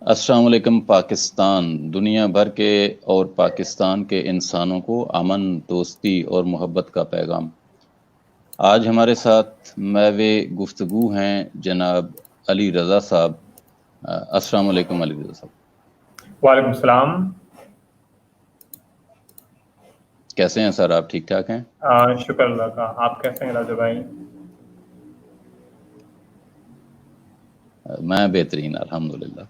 अस्सलाम वालेकुम पाकिस्तान। दुनिया भर के और पाकिस्तान के इंसानों को अमन, दोस्ती और मोहब्बत का पैगाम। आज हमारे साथ मैवे गुफ्तगू हैं जनाब अली रज़ा साहब। अस्सलाम वालेकुम अली रज़ा साहब, वालेकुम सलाम। कैसे हैं सर? आप ठीक ठाक हैं? शुक्र अल्लाह का। आप कैसे हैं राजा भाई? मैं बेहतरीन अल्हम्दुलिल्लाह।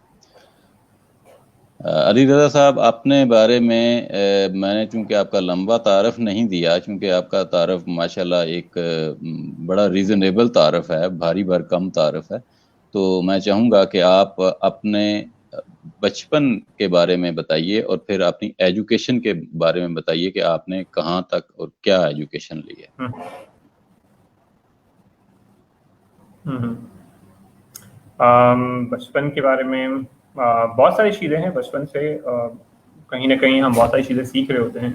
अली रज़ा साहब, अपने बारे में मैंने चूंकि आपका लंबा तारफ़ नहीं दिया, चूंकि आपका तारफ़ माशाल्लाह एक बड़ा रीज़नेबल तारफ़ है, भारी भरकम तारफ़ है। तो मैं चाहूँगा कि आप अपने बचपन के बारे में बताइए और फिर अपनी एजुकेशन के बारे में बताइए कि आपने कहाँ तक और क्या एजुकेशन ली है। हम्म, हम्म। बचपन के बारे में बहुत सारी चीज़ें हैं बचपन से। कहीं ना कहीं हम बहुत सारी चीज़ें सीख रहे होते हैं,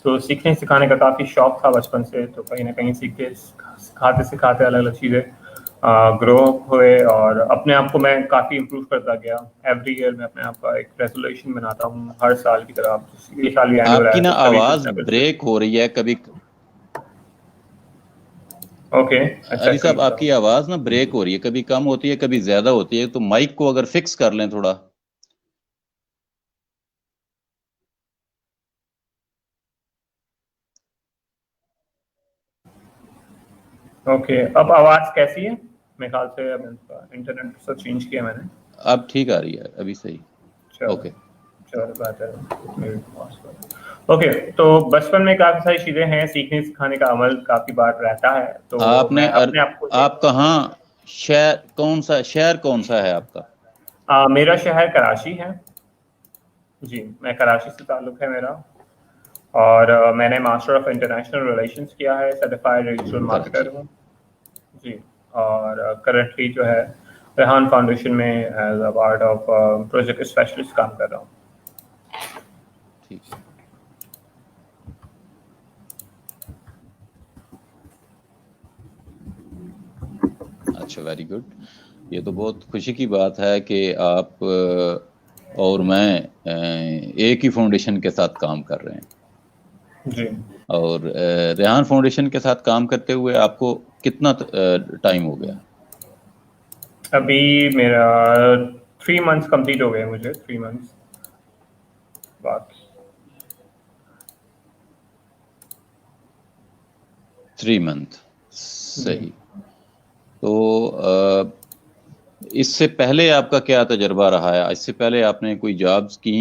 तो सीखने सिखाने का काफ़ी शौक था बचपन से। तो कहीं ना कहीं सीखते सिखाते सिखाते अलग अलग चीज़ें ग्रो हुए और अपने आप को मैं काफ़ी इम्प्रूव करता गया। एवरी ईयर मैं अपने आप का एक रेजोल्यूशन बनाता हूँ हर साल की तरह। ये साल भी एंड हो रहा आपकी है ना तो कभी कुछ आवाज़ ना कुछ। ब्रेक हो रही है कभी। ओके, अच्छा अली साहब, ठीक आपकी आवाज़ ना ब्रेक हो रही है, कभी कम होती है कभी ज़्यादा होती है, तो माइक को अगर फिक्स कर लें थोड़ा। ओके। अब आवाज़ कैसी है? मेरे ख्याल से अब इंटरनेट से चेंज किया मैंने। अब ठीक आ रही है, अभी सही। चलो, ओके। चलो बात है। ओके, तो बचपन में काफ़ी सारी चीज़ें हैं, सीखने सिखाने का अमल काफ़ी बार रहता है, तो आपने मैं अपने आप को आप कहाँ, शहर कौन सा है आपका? मेरा शहर कराची है। जी, मैं कराची से ताल्लुक़ है मेरा। और मैंने मास्टर ऑफ इंटरनेशनल रिलेशंस किया है, सर्टिफाइड डिजिटल कराची। मार्केटर हूँ। जी। और करंटली जो है रेहान फाउंडेशन में as a part of project specialist काम कर रहा हूँ। ठीक है। अच्छा, वेरी गुड। ये तो बहुत खुशी की बात है कि आप और मैं एक ही फाउंडेशन के साथ काम कर रहे हैं। जी। और रेहान फाउंडेशन के साथ काम करते हुए आपको कितना टाइम हो गया? अभी मेरा 3 मंथ्स कंप्लीट हो गए, मुझे 3 मंथ्स बाकी। 3 मंथ। जी। सही। तो इससे पहले आपका क्या तजुर्बा रहा है? इससे पहले आपने कोई जॉब्स की?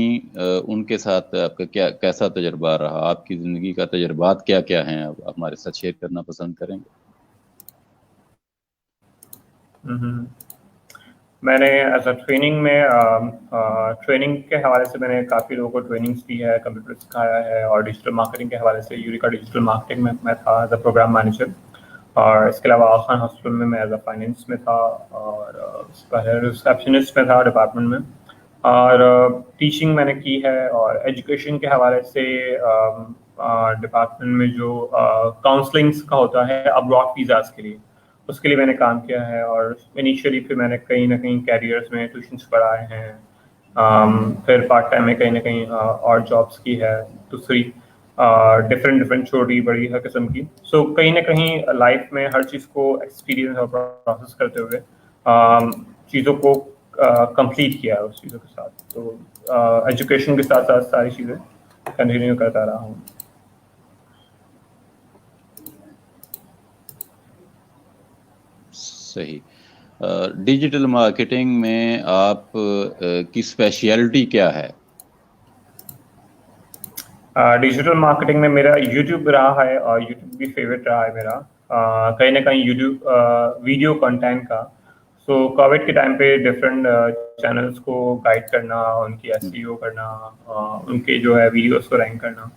उनके साथ आपका क्या कैसा तजुर्बा रहा? आपकी ज़िंदगी का तजुर्बात क्या क्या हैं? आप हमारे साथ शेयर करना पसंद करेंगे? हम्म। मैंने एज अ ट्रेनिंग में ट्रेनिंग के हवाले से मैंने काफ़ी लोगों को ट्रेनिंग्स दी है, कंप्यूटर सिखाया है। और डिजिटल मार्केटिंग के हवाले से यूरिका डिजिटल मार्केटिंग में मैं था एज अ प्रोग्राम मैनेजर। और इसके अलावा आल खान हॉस्पिटल में मैं एज अ फाइनेंस में था। और उससे पहले रिसेप्शनिस्ट में था डिपार्टमेंट में। और टीचिंग मैंने की है। और एजुकेशन के हवाले से डिपार्टमेंट में जो काउंसलिंग्स का होता है अब्रॉड वीज़ाज़ के लिए, उसके लिए मैंने काम किया है। और इनिशियली फिर मैंने कहीं ना कहीं कैरियर्स में ट्यूशन्स पढ़ाए हैं। फिर पार्ट टाइम में कहीं ना कहीं और जॉब्स की है दूसरी, डिफरेंट डिफरेंट छोटी बड़ी हर किस्म की। सो कहीं ना कहीं लाइफ में हर चीज़ को एक्सपीरियंस और प्रोसेस करते हुए चीज़ों को कंप्लीट किया है उस चीज़ों के साथ। तो एजुकेशन के साथ साथ सारी चीज़ें कंटिन्यू करता रहा हूँ। सही। डिजिटल मार्केटिंग में आप की स्पेशलिटी क्या है? डिजिटल मार्केटिंग में मेरा यूट्यूब रहा है और यूट्यूब भी फेवरेट रहा है मेरा। कहीं ना कहीं यूट्यूब वीडियो कंटेंट का। सो कोविड के टाइम पे डिफरेंट चैनल्स को गाइड करना, उनकी एसईओ करना, उनके जो है वीडियोस को रैंक करना।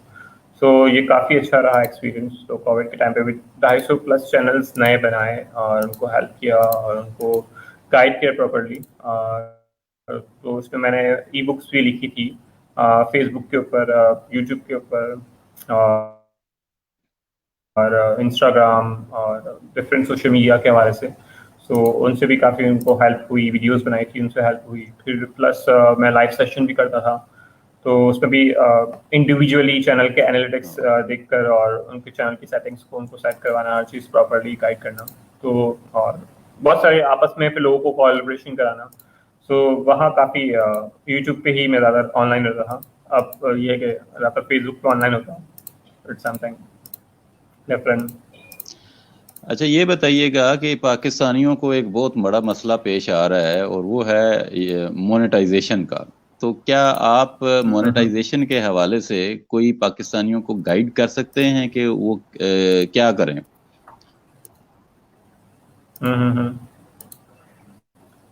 सो ये काफ़ी अच्छा रहा एक्सपीरियंस। तो कोविड के टाइम पे भी 250+ चैनल्स नए बनाए और उनको हेल्प किया और उनको गाइड किया प्रॉपरली। तो उसमें मैंने ई बुक्स भी लिखी थी फेसबुक के ऊपर, यूट्यूब के ऊपर, और इंस्टाग्राम और डिफरेंट सोशल मीडिया के हवाले से। तो उनसे भी काफ़ी उनको हेल्प हुई, वीडियोस बनाई थी, उनसे हेल्प हुई। फिर प्लस मैं लाइव सेशन भी करता था, तो उसमें भी इंडिविजुअली चैनल के एनालिटिक्स देखकर और उनके चैनल की सेटिंग्स को उनको सेट करवाना, हर चीज़ प्रॉपर्ली गाइड करना। तो और बहुत सारे आपस में फिर लोगों को कोलैबोरेशन कराना। सो वहाँ काफ़ी यूट्यूब पे ही मैं ज़्यादा ऑनलाइन रहता था। अब ये है कि ज़्यादातर फेसबुक पे ऑनलाइन होता हूँ। It's something different. अच्छा, ये बताइएगा कि पाकिस्तानियों को एक बहुत बड़ा मसला पेश आ रहा है और वो है मोनेटाइजेशन का। तो क्या आप मोनेटाइजेशन के हवाले से कोई पाकिस्तानियों को गाइड कर सकते हैं कि वो क्या करें? हम्म।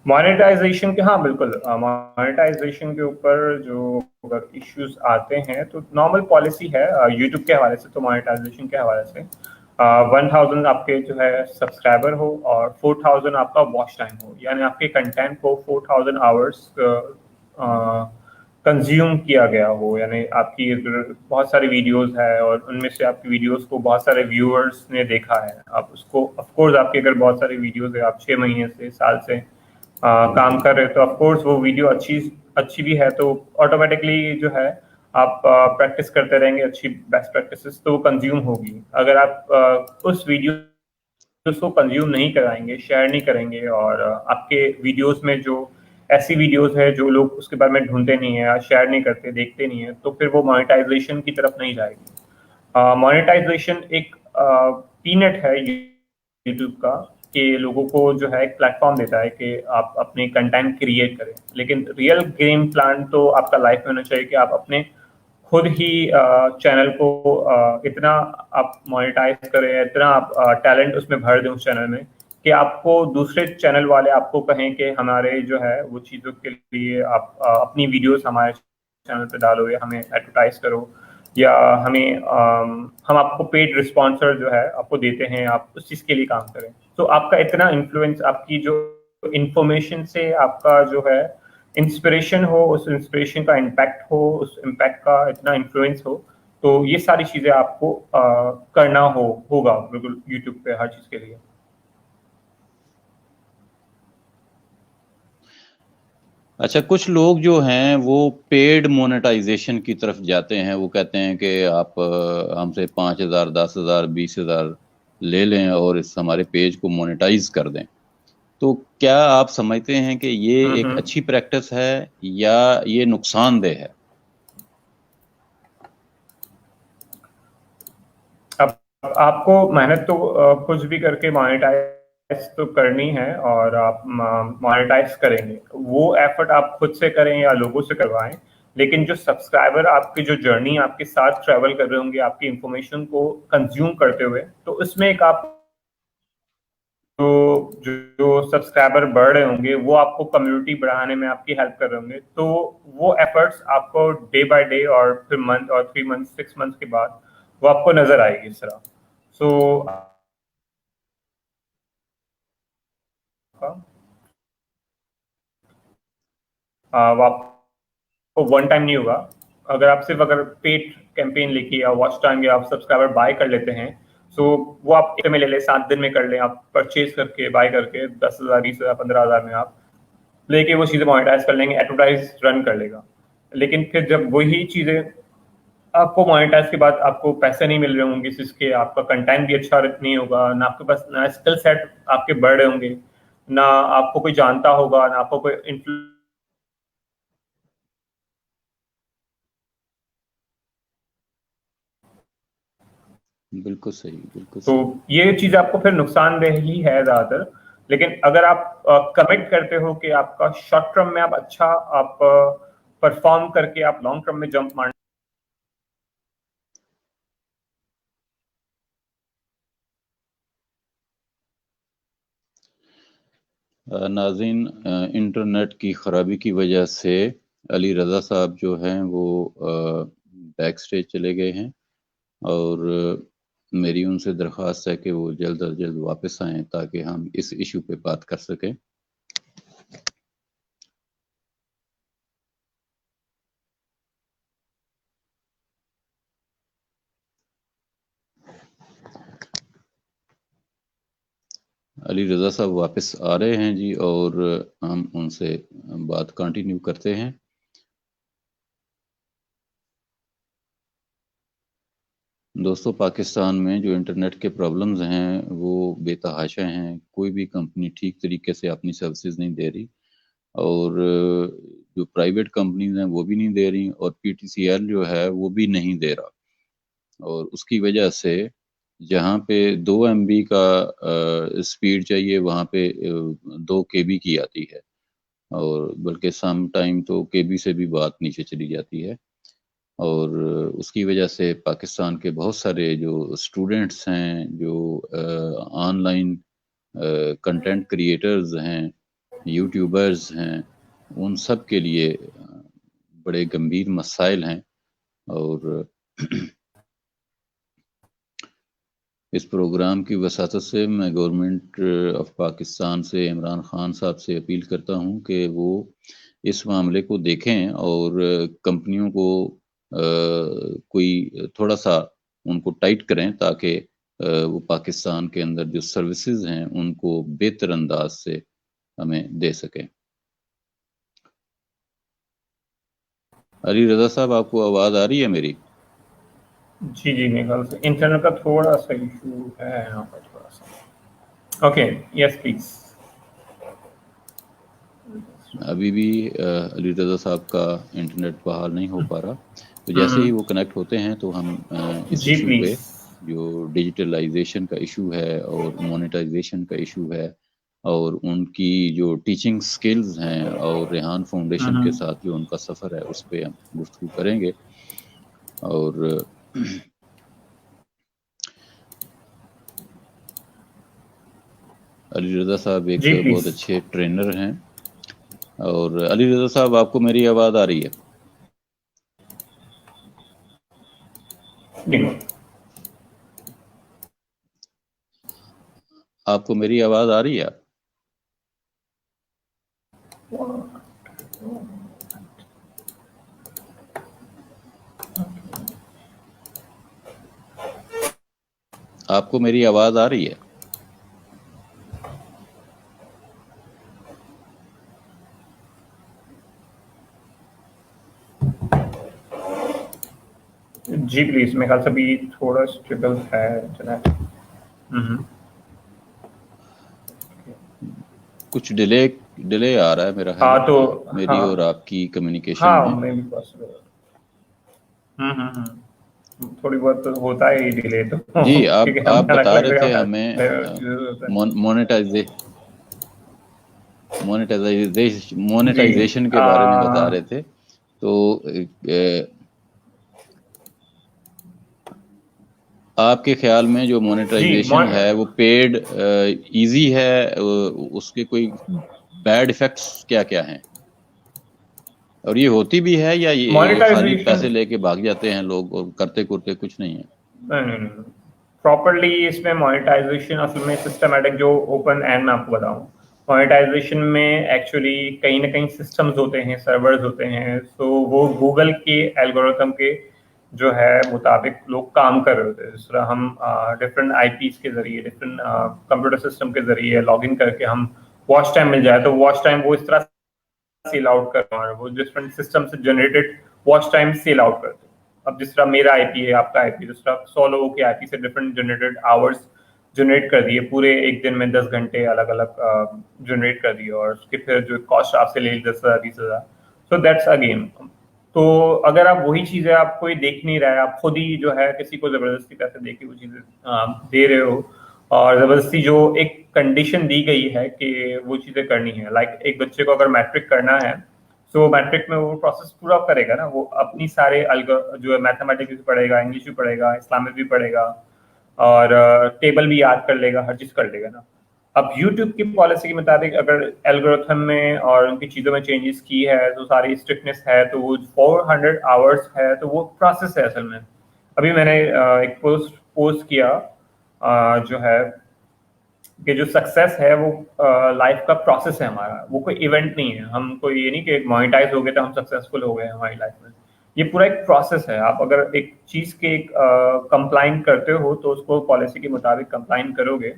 मोनेटाइजेशन के, हाँ बिल्कुल, मोनेटाइजेशन के ऊपर जो अगर इश्यूज आते हैं तो नॉर्मल पॉलिसी है यूट्यूब के हवाले से। तो मोनेटाइजेशन के हवाले से 1000 आपके जो है सब्सक्राइबर हो और 4000 आपका वॉच टाइम हो, यानी आपके कंटेंट को 4000 आवर्स कंज्यूम किया गया हो। यानी आपकी अगर बहुत सारी वीडियोस है और उनमें से आपकी वीडियोस को बहुत सारे व्यूअर्स ने देखा है, आप उसको ऑफ कोर्स आपकी अगर बहुत सारी वीडियोस है, आप 6 महीने से, साल से काम कर रहे हो, तो ऑफ कोर्स वो वीडियो अच्छी अच्छी भी है, तो ऑटोमेटिकली जो है आप प्रैक्टिस करते रहेंगे, अच्छी बेस्ट प्रैक्टिसेस तो वो कंज्यूम होगी। अगर आप उस वीडियो उसको कंज्यूम नहीं कराएंगे, शेयर नहीं करेंगे, और आपके वीडियोस में जो ऐसी वीडियोस है जो लोग उसके बारे में ढूंढते नहीं है या शेयर नहीं करते, देखते नहीं है, तो फिर वो मोनेटाइजेशन की तरफ नहीं जाएगी। मोनेटाइजेशन एक पीनट है यूट्यूब का, कि लोगों को जो है एक प्लेटफॉर्म देता है कि आप अपने कंटेंट क्रिएट करें, लेकिन रियल गेम प्लान तो आपका लाइफ में होना चाहिए कि आप अपने खुद ही चैनल को इतना आप मोनेटाइज करें, इतना आप टैलेंट उसमें भर दें उस चैनल में कि आपको दूसरे चैनल वाले आपको कहें कि हमारे जो है वो चीज़ों के लिए आप अपनी वीडियोस हमारे चैनल पे डालो, या हमें एडवर्टाइज करो, या हमें हम आपको पेड रिस्पॉन्सर जो है आपको देते हैं, आप उस चीज़ के लिए काम करें। तो आपका इतना इन्फ्लुएंस, आपकी जो इंफॉर्मेशन से आपका जो है इंस्पिरेशन हो, उस इंस्पिरेशन का इम्पैक्ट हो, उस इम्पैक्ट का इतना इन्फ्लुएंस हो, तो ये सारी चीज़ें आपको करना होगा बिल्कुल यूट्यूब पे हर चीज़ के लिए। अच्छा, कुछ लोग जो हैं वो पेड मोनेटाइजेशन की तरफ जाते हैं। वो कहते हैं कि आप हमसे 5,000, 10,000, 20,000 ले लें और इस हमारे पेज को मोनेटाइज कर दें। तो क्या आप समझते हैं कि ये एक हम्म। अच्छी प्रैक्टिस है या ये नुकसानदेह है? अब आपको मेहनत तो कुछ भी करके मोनेटाइज तो करनी है, और आप मोनेटाइज करेंगे, वो एफर्ट आप खुद से करें या लोगों से करवाएं, लेकिन जो सब्सक्राइबर आपकी जो जर्नी आपके साथ ट्रेवल कर रहे होंगे आपकी इंफॉर्मेशन को कंज्यूम करते हुए, तो उसमें एक आप तो जो सब्सक्राइबर बढ़ रहे होंगे वो आपको कम्युनिटी बढ़ाने में आपकी हेल्प कर रहे होंगे, तो वो एफर्ट्स आपको डे बाय डे और फिर मंथ और 3 मंथ 6 मंथ के बाद वो आपको नजर आएगी इस तरह। सो वो आपको वन टाइम नहीं होगा। अगर आप सिर्फ अगर पेड कैंपेन लेके या वॉच टाइम या आप सब्सक्राइबर बाय कर लेते हैं, सो वो आप एक में ले लें, 7 दिन में कर लें, आप परचेज करके बाय करके 10,000, 20,000, 15,000 में आप लेके वो चीज़ें मोनेटाइज कर लेंगे, एडवर्टाइज रन कर लेगा। लेकिन फिर जब वही चीज़ें आपको मोनेटाइज के बाद आपको पैसे नहीं मिल रहे होंगे, जिसके आपका कंटेंट भी अच्छा नहीं होगा, ना आपके पास ना स्किल सेट आपके बढ़ रहे होंगे, ना आपको कोई जानता होगा, ना आपको कोई influence। बिल्कुल सही, बिल्कुल तो सही। ये चीज आपको फिर नुकसानदेह ही है ज्यादातर। लेकिन अगर आप कमिट करते हो कि आपका शॉर्ट टर्म में आप अच्छा आप परफॉर्म करके आप लॉन्ग टर्म में जंप मार। नाज़रीन, इंटरनेट की ख़राबी की वजह से अली रज़ा साहब जो हैं वो बैक स्टेज चले गए हैं, और मेरी उनसे दरख्वास्त है कि वो जल्द अज जल्द वापस आएँ ताकि हम इस इशू पे बात कर सकें। अली रज़ा साहब वापस आ रहे हैं जी, और हम उनसे बात कंटिन्यू करते हैं। दोस्तों, पाकिस्तान में जो इंटरनेट के प्रॉब्लम्स हैं वो बेतहाशा हैं। कोई भी कंपनी ठीक तरीके से अपनी सर्विसेज नहीं दे रही, और जो प्राइवेट कंपनीज हैं वो भी नहीं दे रही, और पीटीसीएल जो है वो भी नहीं दे रहा। और उसकी वजह से जहाँ पे 2 MB का स्पीड चाहिए वहाँ पे 2 KB की आती है, और बल्कि सम टाइम तो केबी से भी बात नीचे चली जाती है। और उसकी वजह से पाकिस्तान के बहुत सारे जो स्टूडेंट्स हैं, जो ऑनलाइन कंटेंट क्रिएटर्स हैं, यूट्यूबर्स हैं, उन सब के लिए बड़े गंभीर मसाइल हैं। और इस प्रोग्राम की वसातत से मैं गवर्नमेंट ऑफ पाकिस्तान से इमरान खान साहब से अपील करता हूं कि वो इस मामले को देखें और कंपनियों को कोई थोड़ा सा उनको टाइट करें, ताकि वो पाकिस्तान के अंदर जो सर्विसेज हैं उनको बेहतर अंदाज से हमें दे सकें। अली रजा साहब, आपको आवाज आ रही है मेरी? जी जी, मेरे ख्याल से इंटरनेट का थोड़ा सा इशू है यहाँ पर थोड़ा सा। Okay, yes please. अभी भी अली रजा साहब का इंटरनेट बहाल नहीं हो पा रहा, तो जैसे ही वो कनेक्ट होते हैं तो हम इस जी इशू प्लीज। पे, जो डिजिटलाइजेशन का इशू है और मोनेटाइजेशन का इशू है, और उनकी जो टीचिंग स्किल्स हैं, और रेहान फाउंडेशन के साथ जो उनका सफ़र है, उस पर हम गुफ्तगू करेंगे। और अली रजा साहब एक जी बहुत प्लीज। अच्छे ट्रेनर हैं। और अली रजा साहब, आपको मेरी आवाज़ आ रही है? आपको मेरी आवाज़ आ रही है? आपको मेरी आवाज़ आ रही है? जी प्लीज, मेरे ख्याल से अभी थोड़ा स्ट्रगल है इंटरनेट। कुछ डिले आ रहा है मेरा ख्याल हाँ है, तो मेरी हाँ और आपकी कम्युनिकेशन हाँ, में। मे भी पॉसिबल। थोड़ी बहुत तो होता है ही डिले तो जी, क्योंकि आप हमें अलग बता अलग रहे थे जगह हमें चीजें होता है। जी मोनेटाइजेशन के बारे में बता रहे थे। तो आपके ख्याल में जो जी मोनेटाइजेशन है वो पेड इजी है, उसके कोई बैड इफेक्ट्स क्या क्या हैं, और ये होती भी है, या ये खाली मोनेटाइजेशन। पैसे लेके भाग जाते हैं लोग और करते करते कुछ नहीं है? नहीं, प्रॉपरली इसमें मोनेटाइजेशन असल में सिस्टमैटिक जो ओपन एंड में आपको बताऊं, मोनेटाइजेशन में एक्चुअली कहीं ना कहीं सिस्टम्स होते हैं, सर्वर्स होते हैं, तो वो गूगल के एल्गोरिथम के जो है मुताबिक लोग काम कर रहे होते हैं। जिस तरह हम डिफरेंट आईपीस के जरिए, डिफरेंट कंप्यूटर सिस्टम के जरिए लॉगिन करके हम वॉच टाइम मिल जाए, तो वॉच टाइम वो इस तरह सेल आउट कर रहा है, वो डिफरेंट सिस्टम से generated watch time sell out करते हैं। अब जिस तरह मेरा आईपी है, आपका आईपी, जिस तरह 100 लोगों के आईपी से डिफरेंट जनरेटेड आवर्स जनरेट कर दिए, पूरे एक दिन में 10 घंटे अलग अलग जनरेट कर दिए, और उसके फिर जो कॉस्ट आपसे ले ली 10,000 20,000। So that's a game. तो अगर आप वही चीजें, आप कोई देख नहीं रहा है, आप खुद ही जो है किसी को जबरदस्ती पैसे दे के वो चीजें दे रहे हो, और जबरदस्ती जो एक कंडीशन दी गई है कि वो चीजें करनी है, लाइक एक बच्चे को अगर मैट्रिक करना है, तो मैट्रिक में वो प्रोसेस पूरा करेगा ना, वो अपनी सारे जो है मैथमेटिक्स भी पढ़ेगा, इंग्लिश भी पढ़ेगा, इस्लामिक भी पढ़ेगा, और टेबल भी याद कर लेगा, हर चीज कर लेगा ना। अब यूट्यूब की पॉलिसी के मुताबिक अगर एल्गोरिथम में और उनकी चीजों में चेंजेस की है, तो सारी स्ट्रिक्टनेस है, तो वो 400 आवर्स है, तो वो प्रोसेस है असल में। अभी मैंने एक पोस्ट किया जो है कि जो सक्सेस है वो लाइफ का प्रोसेस है हमारा, वो कोई इवेंट नहीं है। हम कोई ये नहीं कि मोनेटाइज हो गए तो हम सक्सेसफुल हो गए हमारी लाइफ में। ये पूरा एक प्रोसेस है। आप अगर एक चीज के कंप्लाइन करते हो तो उसको पॉलिसी के मुताबिक कंप्लाइन करोगे,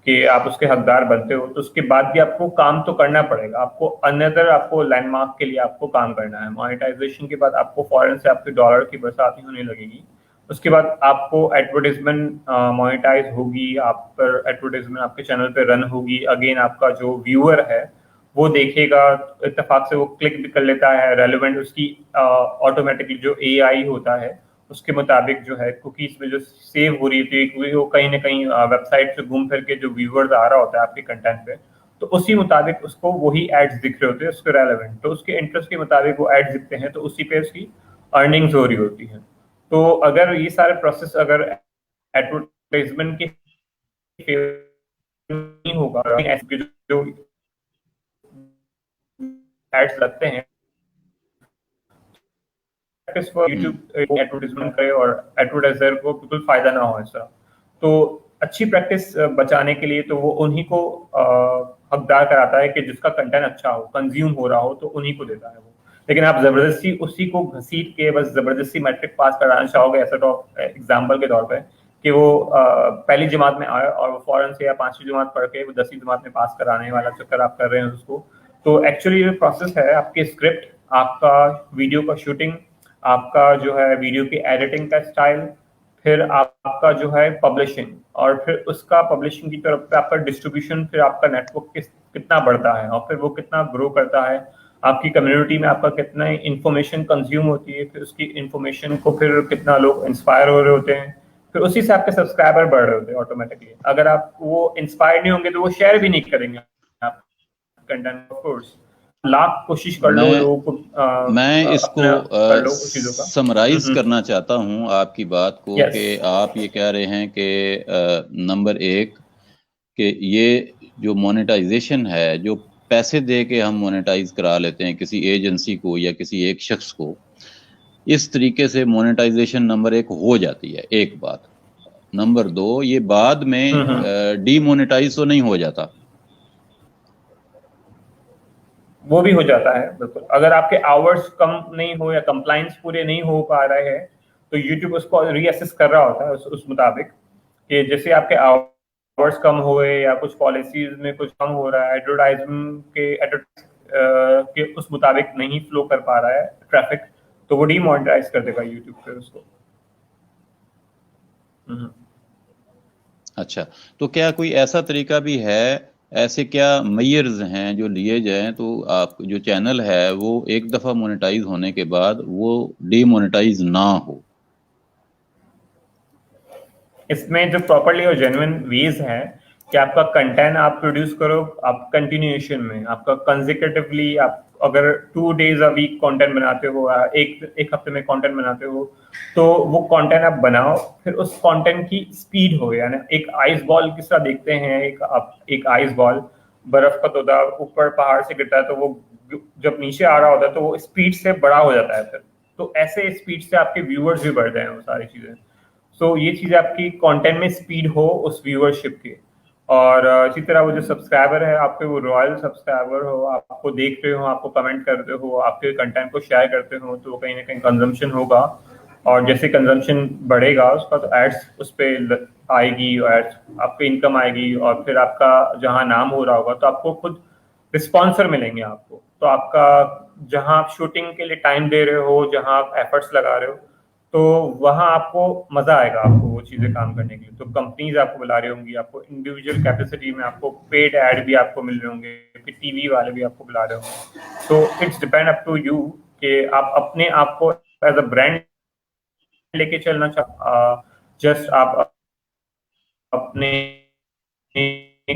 कि आप उसके हकदार बनते हो, तो उसके बाद भी आपको काम तो करना पड़ेगा, आपको अनदर आपको लैंडमार्क के लिए आपको काम करना है। मोनेटाइजेशन के बाद आपको फॉरेन से आपके डॉलर की बरसाती होने लगेगी। उसके बाद आपको एडवर्टाइजमेंट मोनेटाइज होगी, आप पर एडवर्टाइजमेंट आपके चैनल पे रन होगी। अगेन आपका जो व्यूअर है वो देखेगा, इत्तेफाक से वो क्लिक भी कर लेता है, रेलेवेंट उसकी ऑटोमेटिकली जो एआई होता है उसके मुताबिक जो है कुकीज में जो सेव हो रही होती है, वो कहीं ना कहीं वेबसाइट से घूम फिर के जो व्यूअर्स आ रहा होता है आपके कंटेंट पे, तो उसी मुताबिक उसको वही एड्स दिख रहे होते हैं उसके रेलेवेंट, तो उसके इंटरेस्ट के मुताबिक वो एड्स दिखते हैं, तो उसी पे उसकी अर्निंग्स हो रही होती है। तो अगर ये सारे प्रोसेस अगर एडवर्टाइजमेंट के नहीं होगा, जो एड्स लगते हैं यूट्यूब एडवर्टाइजमेंट करे और एडवर्टाइजर को बिल्कुल फायदा ना हो ऐसा। तो अच्छी प्रैक्टिस बचाने के लिए तो वो उन्हीं को हकदार कराता है कि जिसका कंटेंट अच्छा हो, कंज्यूम हो रहा हो, तो उन्हीं को देता है वो। लेकिन आप जबरदस्ती उसी को घसीट के बस जबरदस्ती मैट्रिक पास कराना चाहोगे, ऐसा तो एग्जाम्पल के तौर पर कि वो पहली जमात में आए और वो फौरन से या 5वीं जमात पढ़ के वो 10वीं जमात में पास कराने वाला चक्कर आप कर रहे हैं उसको। तो एक्चुअली ये प्रोसेस है, आपकी स्क्रिप्ट, आपका वीडियो का शूटिंग, आपका जो है वीडियो की एडिटिंग का स्टाइल, फिर आपका जो है पब्लिशिंग, और फिर उसका पब्लिशिंग की तरफ पे आपका डिस्ट्रीब्यूशन, फिर आपका नेटवर्क कितना बढ़ता है और फिर वो कितना ग्रो करता है, आपकी कम्युनिटी में आपका कितना इंफॉर्मेशन कंज्यूम होती है, फिर उसकी इंफॉर्मेशन को फिर कितना लोग इंस्पायर हो रहे होते हैं, फिर उसी से आपके सब्सक्राइबर बढ़ रहे होते हैं ऑटोमेटिकली। अगर आप वो इंस्पायर नहीं होंगे तो वो शेयर भी नहीं करेंगे आप कंटेंट। ऑफ कोर्स लाख कोशिश कर लो लोगों को मैं इसको कर लो उस चीजों का समराइज करना चाहता हूं आपकी बात को yes. कि आप ये कह रहे हैं कि नंबर एक कि ये जो मोनेटाइजेशन है, जो पैसे दे के हम मोनेटाइज करा लेते हैं किसी एजेंसी को या किसी एक शख्स को, इस तरीके से मोनेटाइजेशन नंबर एक हो जाती है, एक बात। नंबर दो, ये बाद में डीमोनेटाइज तो नहीं हो जाता? वो भी हो जाता है बिल्कुल। अगर आपके आवर्स कम नहीं हो या कंप्लाइंस पूरे नहीं हो पा रहे हैं तो यूट्यूब उसको रीअसेस कर रहा होता है उस मुताबिक कि जैसे आपके आवर्स कम हुए या कुछ पॉलिसीज में कुछ कम हो रहा है, एडवर्टाइजमेंट के उस मुताबिक नहीं फ्लो कर पा रहा है ट्रैफिक, तो वो डीमोनेटाइज कर देगा यूट्यूब फिर उसको। अच्छा, तो क्या कोई ऐसा तरीका भी है, ऐसे क्या मेयर्स हैं जो लिए जाएं तो आप जो चैनल है वो एक दफा मोनेटाइज होने के बाद वो डीमोनेटाइज ना हो? इसमें जो प्रॉपर्ली और जेन्युइन वेज है कि आपका कंटेंट आप प्रोड्यूस करो, आप कंटिन्यूएशन में, आपका कंसेक्यूटिवली, आप अगर 2 days अ वीक कंटेंट बनाते हो, एक हफ्ते में कंटेंट बनाते हो, तो वो कंटेंट आप बनाओ, फिर उस कंटेंट की स्पीड हो, यानी एक आइस बॉल किस तरह देखते हैं, एक आइस बॉल, बर्फ का तोदा ऊपर पहाड़ से गिरता है तो वो जब नीचे आ रहा होता है तो वो स्पीड से बड़ा हो जाता है फिर, तो ऐसे स्पीड से आपके व्यूअर्स भी बढ़ जाए वो सारी चीजें। सो ये चीज आपकी कंटेंट में स्पीड हो उस व्यूअरशिप की, और इसी तरह वो जो सब्सक्राइबर है आपके, वो रॉयल सब्सक्राइबर हो, आपको देख रहे हो, आपको कमेंट करते हो, आपके कंटेंट को शेयर करते हो, तो कहीं ना कहीं कंजम्पशन होगा, और जैसे कंजम्पशन बढ़ेगा उसका तो एड्स उस पर आएगी, और एड्स आपकी इनकम आएगी, और फिर आपका जहाँ नाम हो रहा होगा तो आपको खुद रिस्पॉन्सर मिलेंगे आपको, तो आपका जहाँ आप शूटिंग के लिए टाइम दे रहे हो, जहाँ आप एफर्ट्स लगा रहे हो, तो वहाँ आपको मजा आएगा आपको वो चीजें काम करने के लिए। तो कंपनीज आपको बुला रही होंगी, आपको इंडिविजुअल कैपेसिटी में आपको पेड ऐड भी आपको मिल रहे होंगे, फिर टीवी वाले भी आपको बुला रहे होंगे। तो it's depend up to you कि आप अपने आप को एज अ ब्रांड लेके चलना जस्ट आप अपने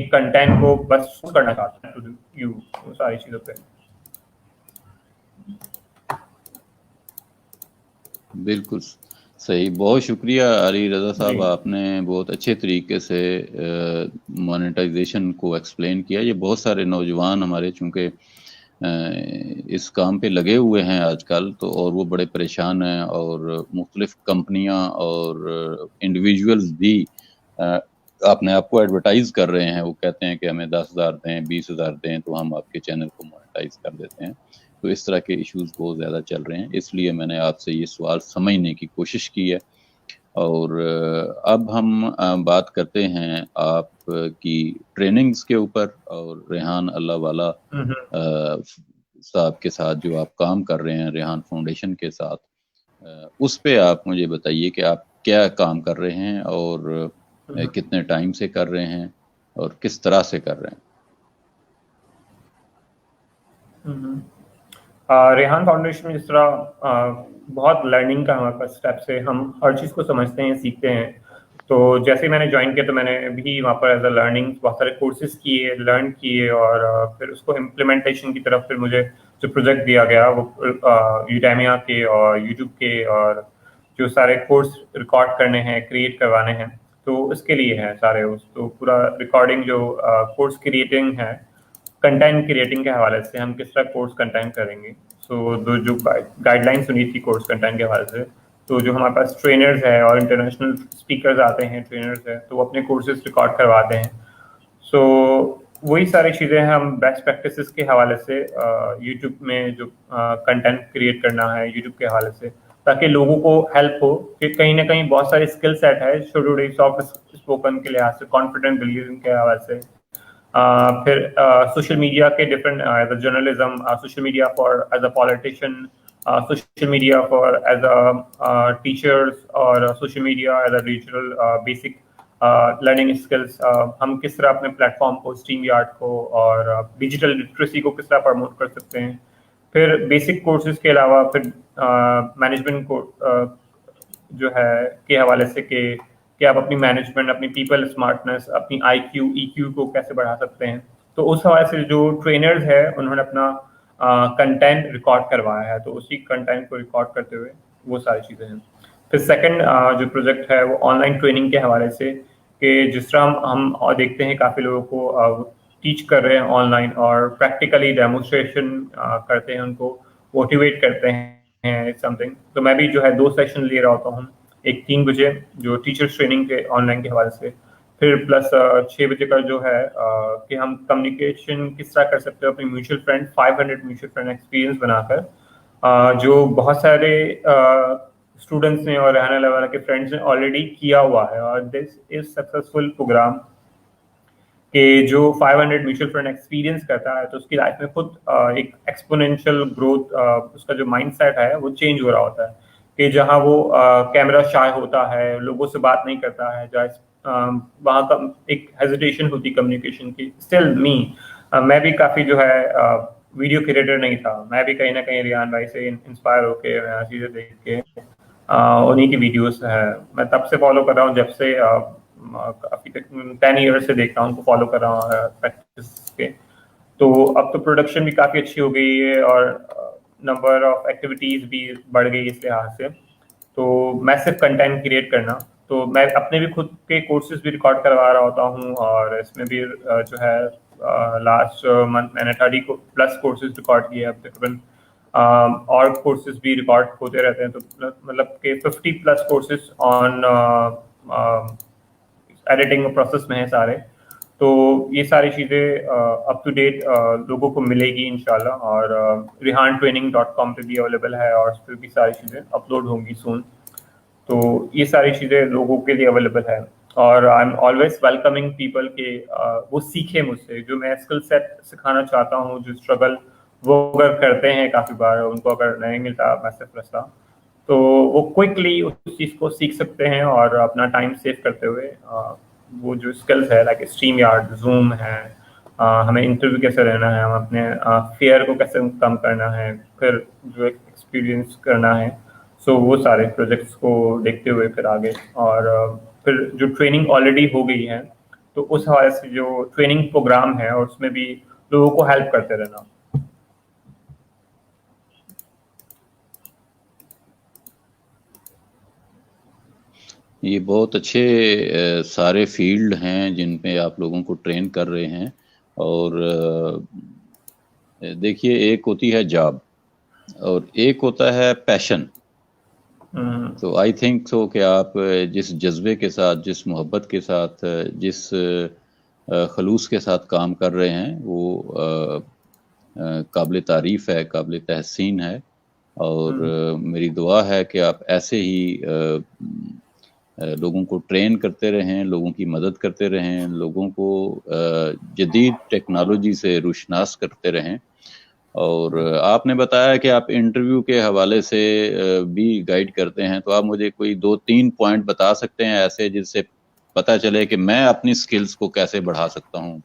कंटेंट को बस करना चाहते हैं टू यू सारी चीजों पे। बिल्कुल सही, बहुत शुक्रिया अली रज़ा साहब, आपने बहुत अच्छे तरीके से मोनेटाइजेशन को एक्सप्लेन किया। ये बहुत सारे नौजवान हमारे चूँकि इस काम पे लगे हुए हैं आजकल, तो और वो बड़े परेशान हैं, और मुख्तलिफ कंपनियां और इंडिविजुअल्स भी अपने आप को एडवर्टाइज कर रहे हैं। वो कहते हैं कि हमें 10,000 दें, 20,000 दें तो हम आपके चैनल को मोनेटाइज कर देते हैं। तो इस तरह के इश्यूज बहुत ज़्यादा चल रहे हैं, इसलिए मैंने आपसे ये सवाल समझने की कोशिश की है। और अब हम बात करते हैं आप की ट्रेनिंग्स के ऊपर, और रेहान अल्लाह वाला साहब के साथ जो आप काम कर रहे हैं रेहान फाउंडेशन के साथ, उस पे आप मुझे बताइए कि आप क्या काम कर रहे हैं और कितने टाइम से कर रहे हैं और किस तरह से कर रहे हैं। रेहान फाउंडेशन में जिस तरह बहुत लर्निंग का हमारे पास स्टेप्स है, हम हर चीज़ को समझते हैं, सीखते हैं। तो जैसे मैंने ज्वाइन किया तो मैंने भी वहाँ पर एज अ लर्निंग बहुत सारे कोर्सेज किए, लर्न किए, और फिर उसको इम्प्लीमेंटेशन की तरफ फिर मुझे जो प्रोजेक्ट दिया गया वो यूडेमिया के और यूट्यूब के, और जो सारे कोर्स रिकॉर्ड करने हैं, क्रिएट करवाने हैं, तो इसके लिए हैं सारे उस। तो पूरा रिकॉर्डिंग जो कोर्स क्रिएटिंग है, कंटेंट क्रिएटिंग के हवाले से हम किस तरह कोर्स कंटेंट करेंगे। सो जो गाइडलाइंस सुनी थी कोर्स कंटेंट के हवाले से, तो जो हमारे पास ट्रेनर्स है और इंटरनेशनल स्पीकर्स आते हैं, ट्रेनर्स हैं, तो वो अपने कोर्सेज रिकॉर्ड करवाते हैं। सो वही सारी चीज़ें हम बेस्ट प्रैक्टिसेस के हवाले से यूट्यूब में जो कंटेंट क्रिएट करना है यूट्यूब के हवाले से, ताकि लोगों को हेल्प हो कि कहीं ना कहीं बहुत सारे स्किल सेट है छोटे सॉफ्ट स्पोकन के लिहाज से, कॉन्फिडेंट बिल्डिंग के हवाले से। फिर सोशल मीडिया के different as a journalism, social media for as a politician, social media for as a teachers, और social media as a digital basic learning skills. हम किस तरह अपने प्लेटफॉर्म को, स्ट्रीम यार्ड को और डिजिटल लिटरेसी को किस तरह प्रमोट कर सकते हैं। फिर बेसिक कोर्सेज के अलावा फिर मैनेजमेंट को जो है के हवाले से कि आप अपनी मैनेजमेंट, अपनी पीपल स्मार्टनेस, अपनी IQ EQ को कैसे बढ़ा सकते हैं। तो उस हवाले से जो ट्रेनर्स है उन्होंने अपना कंटेंट रिकॉर्ड करवाया है, तो उसी कंटेंट को रिकॉर्ड करते हुए वो सारी चीज़ें हैं। फिर सेकंड जो प्रोजेक्ट है वो ऑनलाइन ट्रेनिंग के हवाले से, कि जिस तरह हम और देखते हैं काफ़ी लोगों को टीच कर रहे हैं ऑनलाइन और प्रैक्टिकली डेमोन्स्ट्रेशन करते हैं, उनको मोटिवेट करते हैं समथिंग। तो मैं भी जो है 2 सेशन ले रहा होता हूँ, एक 3 बजे जो टीचर्स ट्रेनिंग के ऑनलाइन के हवाले से, फिर प्लस 6 बजे का जो है कि हम कम्युनिकेशन किस तरह कर सकते हो अपने mutual friend, 500 mutual friend experience बनाकर, जो बहुत सारे स्टूडेंट्स ने और रहने वाले के फ्रेंड्स ने ऑलरेडी किया हुआ है। और दिस इज सक्सेसफुल प्रोग्राम कि जो 500 म्यूचुअल फंड एक्सपीरियंस करता है तो उसकी लाइफ में खुद एक एक्सपोनेंशियल ग्रोथ, उसका जो माइंडसेट है वो चेंज हो रहा होता है। कि जहाँ वो कैमरा शाय होता है, लोगों से बात नहीं करता है, जहाँ वहाँ का एक हेजिटेशन होती कम्युनिकेशन की, स्टिल मैं भी काफ़ी जो है वीडियो क्रिएटर नहीं था, मैं भी कहीं ना कहीं रेहान भाई से इंस्पायर होकर चीज़ें देख के उन्हीं की वीडियोस है मैं तब से फॉलो कर रहा हूँ, जब से काफी 10 ईयर से देख रहा हूँ, उनको फॉलो कर रहा हूँ प्रैक्टिस के। तो अब तो प्रोडक्शन भी काफी अच्छी हो गई है और नंबर ऑफ एक्टिविटीज भी बढ़ गई इस लिहाज से। तो मैसिव कंटेंट क्रिएट करना, तो मैं अपने भी खुद के कोर्सेज भी रिकॉर्ड करवा रहा होता हूँ, और इसमें भी जो है लास्ट मंथ मैंने 30 प्लस कोर्सेज रिकॉर्ड किए अब तकरीबन, और कोर्सेज भी रिकॉर्ड होते रहते हैं। तो मतलब कि 50 plus courses on editing process में है सारे। तो ये सारी चीज़ें अप टू डेट लोगों को मिलेगी इंशाल्लाह, और rehantraining.com पे भी अवेलेबल है और उस पर भी सारी चीज़ें अपलोड होंगी सून। तो ये सारी चीज़ें लोगों के लिए अवेलेबल है, और I am always welcoming people के वो सीखे मुझसे, जो मैं स्किल सेट सिखाना चाहता हूँ, जो स्ट्रगल वो अगर करते हैं काफ़ी बार, उनको अगर नहीं मिलता मैसेज रास्ता, तो वो क्विकली उस चीज़ को सीख सकते हैं और अपना टाइम सेव करते हुए वो जो स्किल्स है लाइक स्ट्रीम यार्ड, जूम है, हमें इंटरव्यू कैसे रहना है, हम अपने फेयर को कैसे कम करना है, फिर जो एक्सपीरियंस करना है। सो वो सारे प्रोजेक्ट्स को देखते हुए फिर आगे, और फिर जो ट्रेनिंग ऑलरेडी हो गई है तो उस हवाले से जो ट्रेनिंग प्रोग्राम है और उसमें भी लोगों को हेल्प करते रहना। ये बहुत अच्छे सारे फील्ड हैं जिन पे आप लोगों को ट्रेन कर रहे हैं। और देखिए, एक होती है जॉब और एक होता है पैशन। तो आई थिंक सो कि आप जिस जज्बे के साथ, जिस मोहब्बत के साथ, जिस खलूस के साथ काम कर रहे हैं वो काबिल तारीफ़ है, काबिल तहसीन है। और मेरी दुआ है कि आप ऐसे ही लोगों को ट्रेन करते रहें, लोगों की मदद करते रहें, लोगों को जदीद टेक्नोलॉजी से रुशनास करते रहें। और आपने बताया कि आप इंटरव्यू के हवाले से भी गाइड करते हैं, तो आप मुझे कोई 2-3 पॉइंट बता सकते हैं ऐसे जिससे पता चले कि मैं अपनी स्किल्स को कैसे बढ़ा सकता हूँ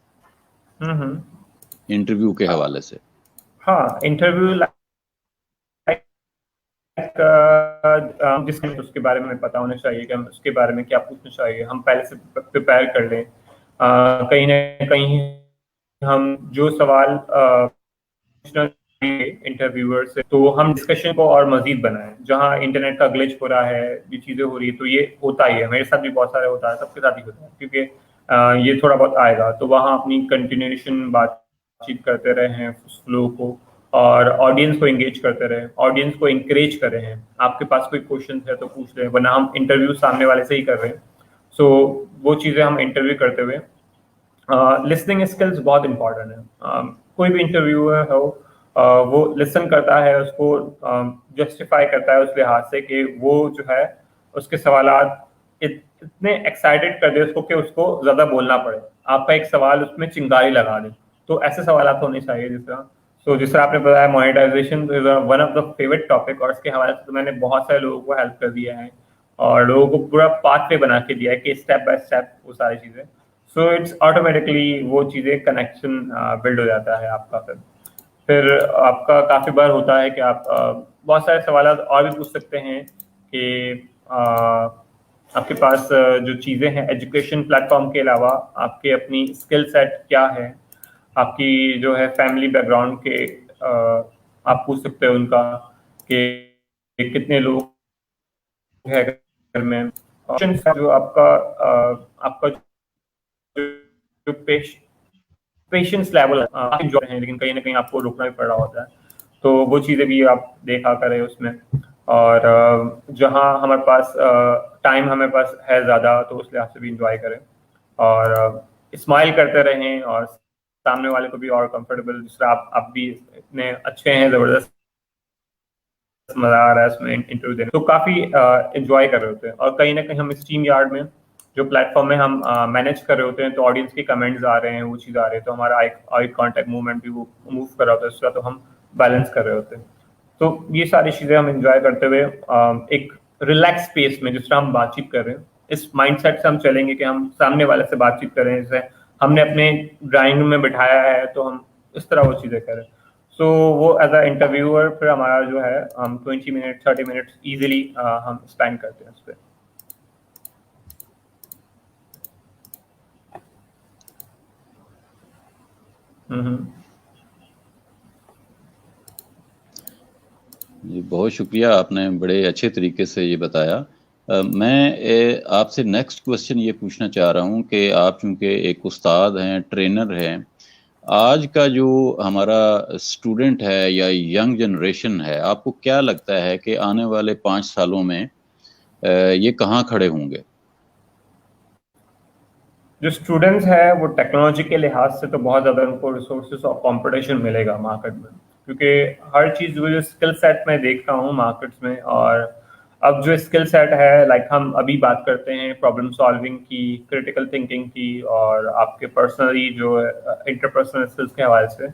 इंटरव्यू के हवाले से। हाँ, इंटरव्यू जिसके उसके बारे में पता होना चाहिए कि हम उसके बारे में क्या पूछना चाहिए, हम पहले से प्रिपेयर कर लें। कहीं ना कहीं हम जो सवाल पूछना चाहिए इंटरव्यूअर से, तो हम डिस्कशन को और मजीद बनाएं। जहां इंटरनेट का ग्लिच हो रहा है, ये चीजें हो रही है, तो ये होता ही है, मेरे साथ भी बहुत सारे होता है, सबके साथ ही होता है, क्योंकि ये थोड़ा बहुत आएगा। तो वहाँ अपनी कंटिन्यूएशन बातचीत करते रहे हैं उस फ्लो को, और ऑडियंस को एंगेज करते रहे, ऑडियंस को इंकरेज कर रहे हैं। आपके पास कोई क्वेश्चन है तो पूछ रहे हैं, वरना हम इंटरव्यू सामने वाले से ही कर रहे हैं। सो वो चीज़ें हम इंटरव्यू करते हुए, लिसनिंग स्किल्स बहुत इंपॉर्टेंट है। कोई भी इंटरव्यूअर हो, वो लिसन करता है, उसको जस्टिफाई करता है उस लिहाज से कि वो जो है उसके सवालात इतने एक्साइटेड कर दे उसको कि उसको ज्यादा बोलना पड़े, आपका एक सवाल उसमें चिंगारी लगा दे। तो ऐसे सवालात होने चाहिए। जिस तरह आपने बताया, monetisation is one of the favourite topic, और इसके हवाले से तो मैंने बहुत सारे लोगों को हेल्प कर दिया है और लोगों को पूरा पाथवे बना के दिया है कि स्टेप बाय स्टेप वो सारी चीजें। सो इट्स ऑटोमेटिकली वो चीजें कनेक्शन बिल्ड हो जाता है आपका। फिर आपका काफी बार होता है कि आप बहुत सारे सवाल और भी पूछ सकते हैं कि आपके पास जो चीजें हैं एजुकेशन प्लेटफॉर्म के अलावा, आपके अपनी स्किल सेट क्या है, आपकी जो है फैमिली बैकग्राउंड के, आप पूछ सकते हो उनका कि कितने लोग हैं घर में, जो आपका जो पेशेंस लेवल है, लेकिन कहीं ना कहीं आपको रुकना भी पड़ रहा होता है। तो वो चीज़ें भी आप देखा करें उसमें। और जहाँ हमारे पास टाइम हमारे पास है ज़्यादा, तो उस लिहाज से भी इंजॉय करें और स्माइल करते रहें, और सामने वाले को भी और कंफर्टेबल, जिस तरह आप भी इतने अच्छे हैं, ज़बरदस्त मजा आ रहा है इसमें इंटरव्यू देने, तो काफी एंजॉय कर रहे होते हैं। और कहीं ना कहीं हम स्ट्रीम यार्ड में जो प्लेटफॉर्म में हम मैनेज कर रहे होते हैं, तो ऑडियंस के कमेंट्स आ रहे हैं, वो चीज़ आ रही है, तो हमारा आई कांटेक्ट मूवमेंट भी वो मूव कर रहा होता है, उसका तो हम बैलेंस कर रहे होते हैं। तो ये सारी चीज़ें हम इंजॉय करते हुए एक रिलैक्स स्पेस में जिस तरह हम बातचीत कर रहे हैं, इस माइंडसेट से हम चलेंगे कि हम सामने वाले से बातचीत करें, जैसे हमने अपने ड्राइंग रूम में बिठाया है, तो हम इस तरह वो चीज़ें करें। सो वो एज अ इंटरव्यूअर फिर हमारा जो है हम 20 मिनट 30 मिनट्स इजीली हम स्पेंड करते हैं उस पर। जी, बहुत शुक्रिया, आपने बड़े अच्छे तरीके से ये बताया। मैं आपसे नेक्स्ट क्वेश्चन ये पूछना चाह रहा हूँ कि आप चूँकि एक उस्ताद हैं, ट्रेनर हैं, आज का जो हमारा स्टूडेंट है या यंग जनरेशन है, आपको क्या लगता है कि आने वाले 5 सालों में ये कहाँ खड़े होंगे? जो स्टूडेंट्स हैं वो टेक्नोलॉजी के लिहाज से तो बहुत ज़्यादा उनको रिसोर्सेज और कंपटीशन मिलेगा मार्केट में, क्योंकि हर चीज़ जो स्किल सेट मैं देखता हूँ मार्केट्स में। और अब जो स्किल सेट है, लाइक हम अभी बात करते हैं प्रॉब्लम सॉल्विंग की, क्रिटिकल थिंकिंग की, और आपके पर्सनली जो इंटरपर्सनल स्किल्स के हवाले से,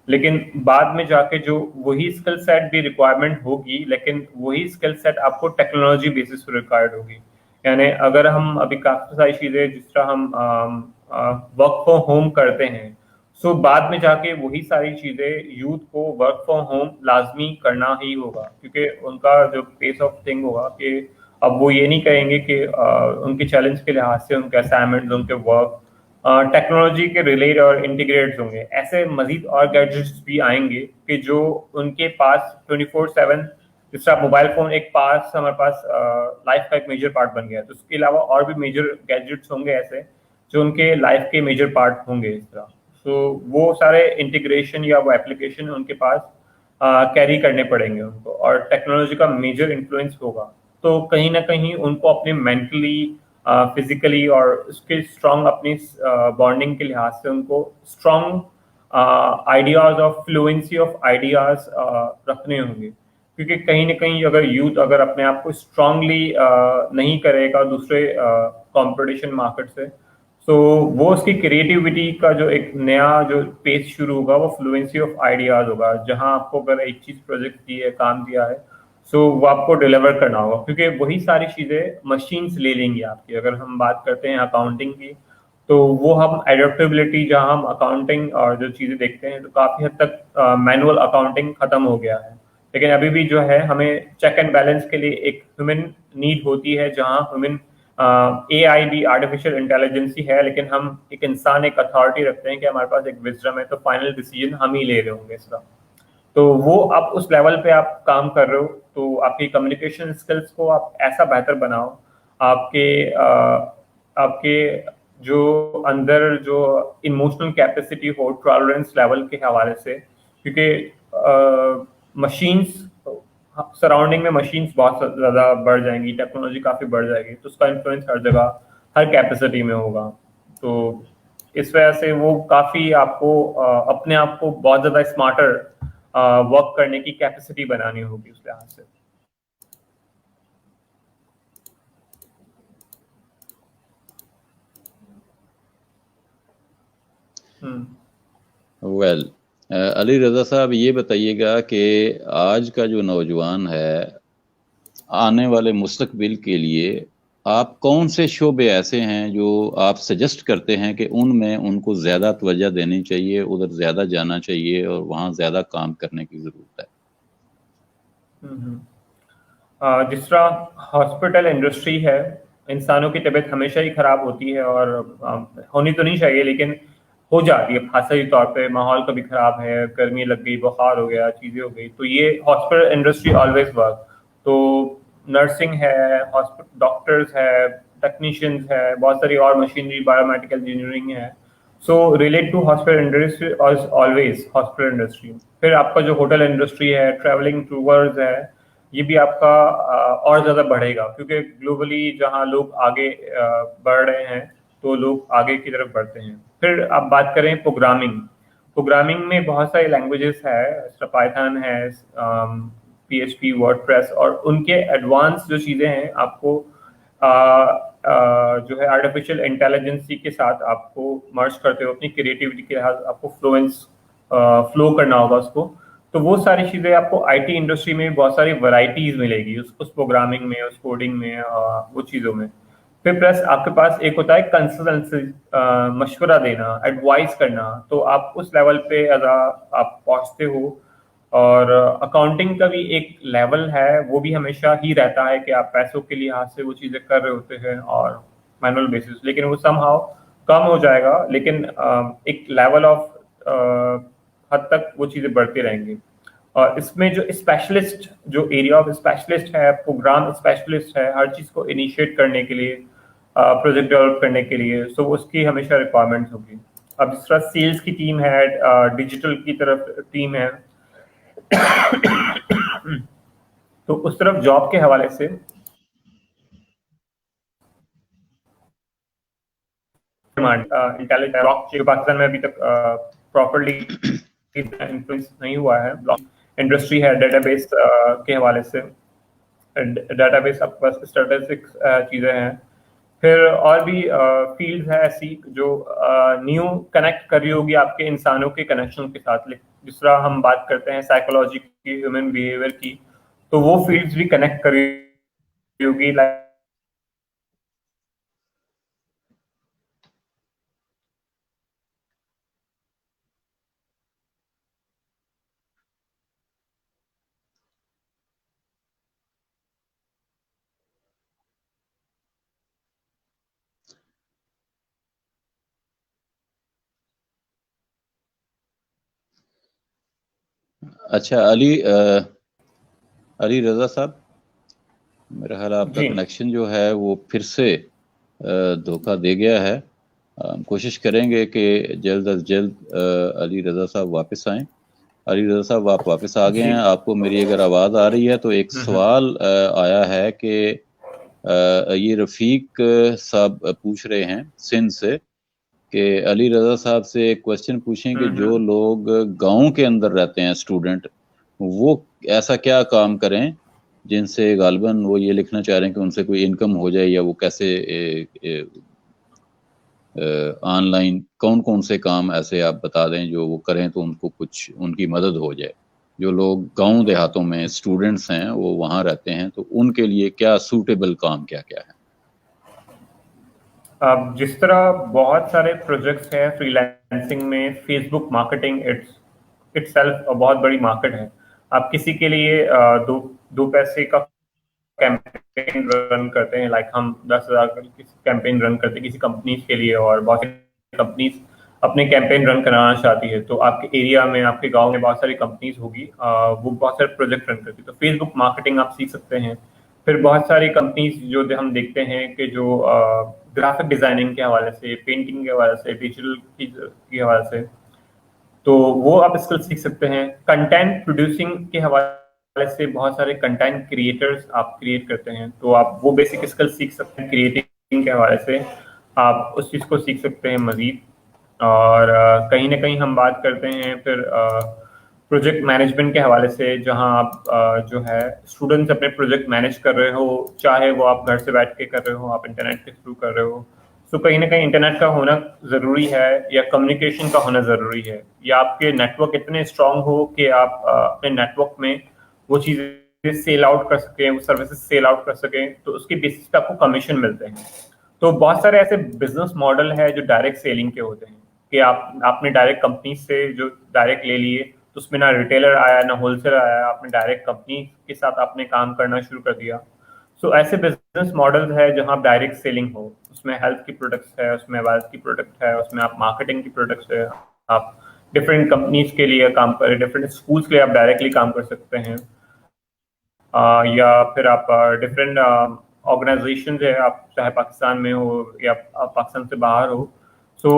लेकिन बाद में जाके जो वही स्किल सेट भी रिक्वायरमेंट होगी, लेकिन वही स्किल सेट आपको टेक्नोलॉजी बेसिस पर रिक्वायर्ड होगी। यानी अगर हम अभी काफ़ी सारी चीज़ें जिस तरह हम वर्क फ्रॉम होम करते हैं, सो बाद में जाके वही सारी चीज़ें यूथ को वर्क फ्रॉम होम लाजमी करना ही होगा, क्योंकि उनका जो पेस ऑफ थिंग होगा कि अब वो ये नहीं कहेंगे कि उनके चैलेंज के लिहाज से उनके असाइनमेंट्स, उनके वर्क टेक्नोलॉजी के रिलेट और इंटीग्रेट होंगे। ऐसे मजीद और गैजेट्स भी आएंगे कि जो उनके पास 24/7, जिस तरह मोबाइल फोन एक पास हमारे पास लाइफ का एक मेजर पार्ट बन गया है, तो उसके अलावा और भी मेजर गैजेट्स होंगे ऐसे जो उनके लाइफ के मेजर पार्ट होंगे इस तरह। तो वो सारे इंटीग्रेशन या वो एप्लीकेशन उनके पास कैरी करने पड़ेंगे उनको, और टेक्नोलॉजी का मेजर इन्फ्लुएंस होगा। तो कहीं ना कहीं उनको अपने मेंटली, फिजिकली और उसके स्ट्रॉन्ग अपनी बॉन्डिंग के लिहाज से उनको strong ideas of fluency of ideas रखने होंगे, क्योंकि कहीं ना कहीं अगर यूथ अगर अपने आप को स्ट्रांगली नहीं करेगा दूसरे कंपटीशन मार्केट से, तो वो उसकी क्रिएटिविटी का जो एक नया जो पेज शुरू होगा वो फ्लुएंसी ऑफ आइडियाज होगा, जहां आपको अगर एक चीज प्रोजेक्ट दी है, काम दिया है, सो वो आपको डिलीवर करना होगा, क्योंकि वही सारी चीजें मशीन्स ले लेंगी आपकी। अगर हम बात करते हैं अकाउंटिंग की, तो वो हम एडेप्टेबिलिटी, जहां हम अकाउंटिंग और जो चीजें देखते हैं, तो काफी हद तक मैनुअल अकाउंटिंग खत्म हो गया है, लेकिन अभी भी जो है हमें चेक एंड बैलेंस के लिए एक ह्यूमन नीड होती है, जहां ह्यूमन AI भी आर्टिफिशियल इंटेलिजेंस ही है, लेकिन हम एक इंसान, एक अथॉरिटी रखते हैं कि हमारे पास एक विजडम है, तो फाइनल डिसीजन हम ही ले रहे होंगे इसका। तो वो आप उस लेवल पे आप काम कर रहे हो, तो आपकी कम्युनिकेशन स्किल्स को आप ऐसा बेहतर बनाओ, आपके आपके जो अंदर जो इमोशनल कैपेसिटी हो, टॉलरेंस लेवल के हवाले से, क्योंकि मशीन्स सराउंडिंग में मशीन्स बहुत ज़्यादा बढ़ जाएंगी, टेक्नोलॉजी काफ़ी बढ़ जाएगी, तो उसका इन्फ्लुएंस हर जगह, हर कैपेसिटी में होगा। तो इस वजह से वो काफ़ी आपको अपने आप को बहुत ज़्यादा स्मार्टर वर्क करने की कैपेसिटी बनानी होगी उस लिहाज से। वेल अली रज़ा साहब, ये बताइएगा कि आज का जो नौजवान है, आने वाले मुस्तकबिल के लिए आप कौन से शोबे ऐसे हैं जो आप सजेस्ट करते हैं कि उनमें उनको ज़्यादा तवज्जो देनी चाहिए, उधर ज़्यादा जाना चाहिए और वहाँ ज़्यादा काम करने की ज़रूरत है? जिस तरह हॉस्पिटल इंडस्ट्री है, इंसानों की तबीयत हमेशा ही खराब होती है, और होनी तो नहीं चाहिए लेकिन हो जाती है, खासगी तौर पे माहौल कभी खराब है, गर्मी लग गई, बुखार हो गया, चीज़ें हो गई, तो ये हॉस्पिटल इंडस्ट्री ऑलवेज वर्क। तो नर्सिंग है, डॉक्टर्स है, टेक्नीशियंस है, बहुत सारी और मशीनरी, बायोमेडिकल इंजीनियरिंग है। So relate to hospital industry always hospital industry. फिर आपका जो होटल इंडस्ट्री है, ट्रैवलिंग टूवर्स है, ये भी आपका और ज़्यादा बढ़ेगा, क्योंकि ग्लोबली जहाँ लोग आगे बढ़ रहे हैं, तो लोग आगे की तरफ बढ़ते हैं। फिर आप बात करें प्रोग्रामिंग, प्रोग्रामिंग में बहुत सारी लैंग्वेजेस है, पाइथन है, PHP, वर्डप्रेस, और उनके एडवांस जो चीज़ें हैं आपको जो है आर्टिफिशियल इंटेलिजेंसी के साथ आपको मर्ज करते हो, अपनी क्रिएटिविटी के लिहाज आपको फ्लो करना होगा उसको। तो वो सारी चीज़ें आपको IT इंडस्ट्री में बहुत सारी वैरायटीज मिलेगी उस प्रोग्रामिंग में, उस कोडिंग में, वो चीज़ों में। फिर प्लस आपके पास एक होता है कंसल्टेंसी, मशवरा देना, एडवाइस करना, तो आप उस लेवल पे आप पहुंचते हो। और अकाउंटिंग का भी एक लेवल है, वो भी हमेशा ही रहता है कि आप पैसों के लिहाज से वो चीज़ें कर रहे होते हैं और मैनुअल बेसिस, लेकिन वो समहाउ कम हो जाएगा, लेकिन एक लेवल ऑफ हद तक वो चीज़ें बढ़ती रहेंगी। और इसमें जो स्पेशलिस्ट, जो एरिया ऑफ स्पेशलिस्ट है, प्रोग्राम स्पेशलिस्ट है, हर चीज़ को इनिशिएट करने के लिए, प्रोजेक्ट डेवलप करने के लिए, सो उसकी हमेशा रिक्वायरमेंट्स होगी। अब जिस तरह सेल्स की टीम है, डिजिटल की तरफ टीम है, तो उस तरफ जॉब के हवाले से इंटेलिजेंट पाकिस्तान में अभी तक प्रॉपर्ली इन्फ्लुएंस नहीं हुआ है। इंडस्ट्री है डेटाबेस के हवाले से, डेटाबेस आपके पास स्टैटिस्टिक्स चीज़ें हैं। फिर और भी फील्ड है ऐसी जो न्यू कनेक्ट कर रही होगी आपके इंसानों के कनेक्शन के साथ। जिस तरह हम बात करते हैं साइकोलॉजी की, ह्यूमन बिहेवियर की, तो वो फील्ड्स भी कनेक्ट कर रही होगी। अच्छा अली रज़ा साहब, मेरा ख्याल आपका कनेक्शन जो है वो फिर से धोखा दे गया है। हम कोशिश करेंगे कि जल्द अज जल्द अली रज़ा साहब वापस आएँ। अली रज़ा साहब, आप वापस आ गए हैं, आपको मेरी अगर आवाज़ आ रही है तो एक सवाल आया है कि ये रफ़ीक साहब पूछ रहे हैं सिंध से कि अली रज़ा साहब से एक क्वेश्चन पूछें कि जो लोग गांव के अंदर रहते हैं, स्टूडेंट, वो ऐसा क्या काम करें जिनसे गालिबन वो ये लिखना चाह रहे हैं कि उनसे कोई इनकम हो जाए, या वो कैसे ऑनलाइन कौन कौन से काम ऐसे आप बता दें जो वो करें तो उनको कुछ उनकी मदद हो जाए। जो लोग गांव देहातों में स्टूडेंट्स हैं वो वहाँ रहते हैं, तो उनके लिए क्या सूटेबल काम क्या क्या है? अब जिस तरह बहुत सारे प्रोजेक्ट्स हैं फ्रीलांसिंग में, फेसबुक मार्केटिंग इट्सेल्फ बहुत बड़ी मार्केट है। आप किसी के लिए दो दो पैसे का कैंपेन रन करते हैं, लाइक हम 10,000 का कैंपेन रन करते हैं किसी कंपनीज के लिए, और बहुत सारी कंपनीज अपने कैंपेन रन कराना चाहती है। तो आपके एरिया में, आपके गांव में बहुत सारी कंपनीज होगी, वो बहुत सारे प्रोजेक्ट रन करती है, तो फेसबुक मार्केटिंग आप सीख सकते हैं। फिर बहुत सारी कंपनीज जो हम देखते हैं कि जो ग्राफिक डिजाइनिंग के हवाले से, पेंटिंग के हवाले से, डिजिटल के हवाले से, तो वो आप स्किल सीख सकते हैं। कंटेंट प्रोड्यूसिंग के हवाले से बहुत सारे कंटेंट क्रिएटर्स आप क्रिएट करते हैं, तो आप वो बेसिक स्किल सीख सकते हैं। क्रिएटिंग के हवाले से आप उस चीज़ को सीख सकते हैं मजीद। और कहीं ना कहीं हम बात करते हैं फिर प्रोजेक्ट मैनेजमेंट के हवाले से, जहां आप जो है स्टूडेंट्स अपने प्रोजेक्ट मैनेज कर रहे हो, चाहे वो आप घर से बैठ के कर रहे हो, आप इंटरनेट के थ्रू कर रहे हो। तो कहीं ना कहीं इंटरनेट का होना ज़रूरी है, या कम्युनिकेशन का होना ज़रूरी है, या आपके नेटवर्क इतने स्ट्रांग हो कि आप अपने नेटवर्क में वो चीज़ें सेल आउट कर सकें, वो सर्विसेज सेल आउट कर सकें, तो उसके बेसिस पे आपको कमीशन मिलते हैं। तो बहुत सारे ऐसे बिजनेस मॉडल है जो डायरेक्ट सेलिंग के होते हैं, कि आपने डायरेक्ट कंपनी से जो डायरेक्ट ले लिए, तो उसमें ना रिटेलर आया ना होलसेलर आया, आपने डायरेक्ट कंपनी के साथ आपने काम करना शुरू कर दिया। सो ऐसे बिजनेस मॉडल है जहां आप डायरेक्ट सेलिंग हो, उसमें हेल्थ की प्रोडक्ट्स है, उसमें वेल्थ की प्रोडक्ट है, उसमें आप मार्केटिंग की प्रोडक्ट्स है। आप डिफरेंट कंपनीज के लिए काम कर, डिफरेंट स्कूल्स के लिए आप डायरेक्टली काम कर सकते हैं। या फिर आप डिफरेंट ऑर्गेनाइजेशन है, आप चाहे पाकिस्तान में हो या आप पाकिस्तान से बाहर हो। सो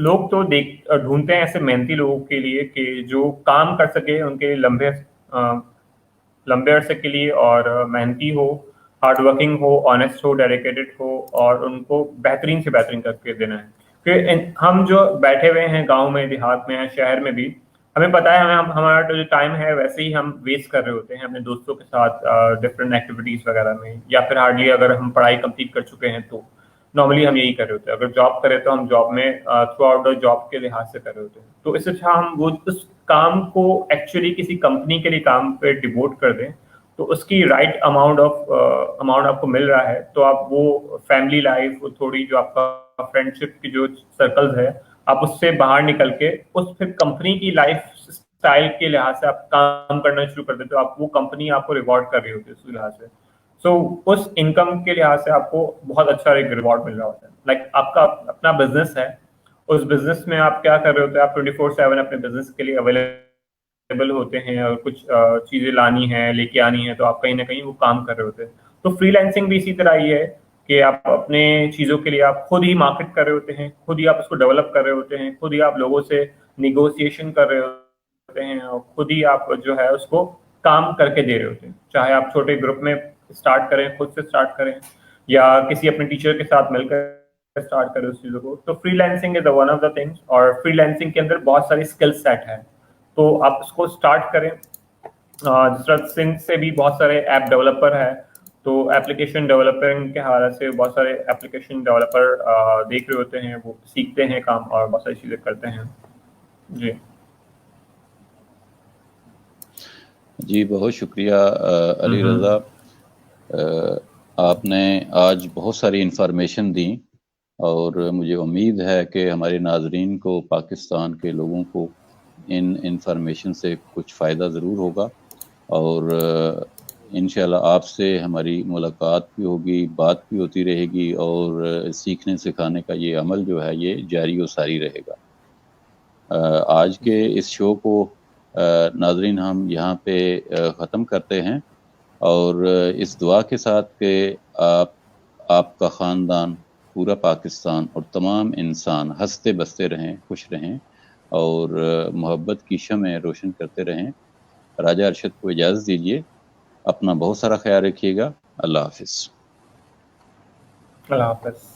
लोग तो ढूंढते हैं ऐसे मेहनती लोगों के लिए कि जो काम कर सके, उनके लंबे अरसे के लिए, और मेहनती हो, हार्ड वर्किंग हो, ऑनेस्ट हो, डेडिकेटेड हो, और उनको बेहतरीन से बेहतरीन करके देना है। कि हम जो बैठे हुए हैं गांव में, देहात में या शहर में भी, हमें पता है हमारा जो टाइम है वैसे ही हम वेस्ट कर रहे होते हैं अपने दोस्तों के साथ डिफरेंट एक्टिविटीज वगैरह में, या फिर हार्डली अगर हम पढ़ाई कंप्लीट कर चुके हैं तो नॉर्मली हम यही कर रहे होते हैं। अगर जॉब करें तो हम जॉब में थ्रू आउट द जॉब के लिहाज से कर रहे होते हैं। तो इससे अच्छा हम वो उस काम को एक्चुअली किसी कंपनी के लिए काम पे डिवोट कर दें, तो उसकी राइट अमाउंट आपको मिल रहा है, तो आप वो फैमिली लाइफ, वो थोड़ी जो आपका फ्रेंडशिप की जो सर्कल्स है, आप उससे बाहर निकल के उस फिर कंपनी की लाइफ स्टाइल के लिहाज से आप काम करना शुरू कर देते हो। आप वो कंपनी आपको रिवॉर्ड कर रही होती है उस लिहाज से। सो उस इनकम के लिहाज से आपको बहुत अच्छा एक रिवॉर्ड मिल रहा होता है। लाइक आपका अपना बिजनेस है, उस बिजनेस में आप क्या कर रहे होते हैं, आप 24/7 अपने बिजनेस के लिए अवेलेबल होते हैं, और कुछ चीजें लानी है, लेके आनी है, तो आप कहीं ना कहीं वो काम कर रहे होते हैं। तो फ्रीलांसिंग भी इसी तरह ही है कि आप अपने चीजों के लिए आप खुद ही मार्केट कर रहे होते हैं, खुद ही आप उसको डेवलप कर रहे होते हैं, खुद ही आप लोगों से निगोशिएशन कर रहे होते हैं, और खुद ही आप जो है उसको काम करके दे रहे होते हैं। चाहे आप छोटे ग्रुप में स्टार्ट करें, खुद से स्टार्ट करें, या किसी अपने टीचर के साथ मिलकर स्टार्ट करें उस चीजों को। तो freelancing is one of the things, और फ्रीलांसिंग के अंदर बहुत सारी स्किल सेट है, तो आप उसको स्टार्ट करें। जिस तरह सिंध से भी बहुत सारे ऐप डेवलपर है, तो एप्लीकेशन डेवलपिंग के हवाले से बहुत सारे एप्लीकेशन डेवलपर देख रहे होते हैं, वो सीखते हैं काम और बहुत सारी चीजें करते हैं। जी जी, बहुत शुक्रिया अली रज़ा। आपने आज बहुत सारी इन्फॉर्मेशन दी, और मुझे उम्मीद है कि हमारे नाजरीन को, पाकिस्तान के लोगों को इन इन्फॉर्मेशन से कुछ फ़ायदा ज़रूर होगा। और इंशाल्लाह आपसे हमारी मुलाकात भी होगी, बात भी होती रहेगी, और सीखने सिखाने का ये अमल जो है ये जारी व सारी रहेगा। आज के इस शो को नाजरीन हम यहाँ पे ख़त्म करते हैं, और इस दुआ के साथ कि आपका ख़ानदान, पूरा पाकिस्तान और तमाम इंसान हंसते बसते रहें, खुश रहें, और मोहब्बत की शमें रोशन करते रहें। राजा अरशद को इजाज़त दीजिए। अपना बहुत सारा ख्याल रखिएगा। अल्लाह हाफ़िज़। अल्लाह हाफ़िज़।